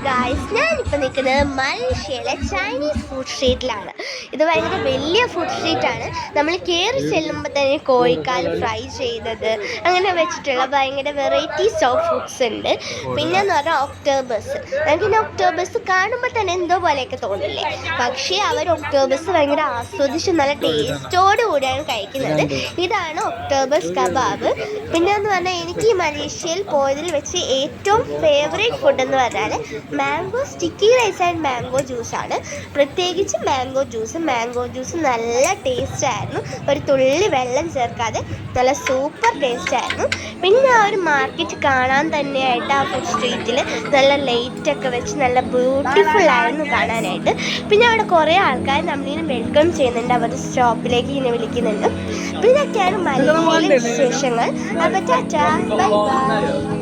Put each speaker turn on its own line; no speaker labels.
Guys, ഞാനിപ്പോൾ നിൽക്കുന്നത് മലേഷ്യയിലെ ചൈനീസ് ഫുഡ് സ്ട്രീറ്റിലാണ്. ഇത് ഭയങ്കര വലിയ ഫുഡ് സ്ട്രീറ്റാണ്. നമ്മൾ കയറി ചെല്ലുമ്പോൾ തന്നെ കോഴിക്കാൽ ഫ്രൈ ചെയ്തത് അങ്ങനെ വെച്ചിട്ടുള്ള ഭയങ്കര വെറൈറ്റീസ് ഓഫ് ഫുഡ്സ് ഉണ്ട്. പിന്നെ എന്ന് പറഞ്ഞാൽ ഒക്ടോബസ്. നമുക്കിനി ഒക്ടോബസ് കാണുമ്പോൾ തന്നെ എന്തോ പോലെയൊക്കെ തോന്നില്ലേ, പക്ഷേ അവർ ഒക്ടോബസ് ഭയങ്കര ആസ്വദിച്ച് നല്ല ടേസ്റ്റോട് കൂടിയാണ് കഴിക്കുന്നത്. ഇതാണ് ഒക്ടോബസ് കബാബ്. പിന്നെ എന്ന് പറഞ്ഞാൽ എനിക്ക് ഈ മലേഷ്യയിൽ പോയതിൽ വെച്ച് ഏറ്റവും ഫേവറേറ്റ് ഫുഡ് എന്ന് പറഞ്ഞാൽ mango sticky rice and mango ജ്യൂസാണ്. പ്രത്യേകിച്ച് മാംഗോ ജ്യൂസ് നല്ല ടേസ്റ്റ് ആയിരുന്നു. ഒരു തുള്ളി വെള്ളം ചേർക്കാതെ നല്ല സൂപ്പർ ടേസ്റ്റ് ആയിരുന്നു. പിന്നെ ആ ഒരു മാർക്കറ്റ് കാണാൻ തന്നെയായിട്ട് ആ ഫുഡ് സ്ട്രീറ്റിൽ നല്ല ലൈറ്റൊക്കെ വെച്ച് നല്ല ബ്യൂട്ടിഫുൾ ആയിരുന്നു കാണാനായിട്ട്. പിന്നെ അവിടെ കുറേ ആൾക്കാർ നമ്മളിങ്ങനെ വെൽക്കം ചെയ്യുന്നുണ്ട്, അവരുടെ ഷോപ്പിലേക്ക് ഇങ്ങനെ വിളിക്കുന്നുണ്ട്. പിന്നെ ഇതൊക്കെയാണ് മലയാളിയിലെ വിശേഷങ്ങൾ. അപ്പോൾ ടാറ്റാ, ബൈ ബൈ.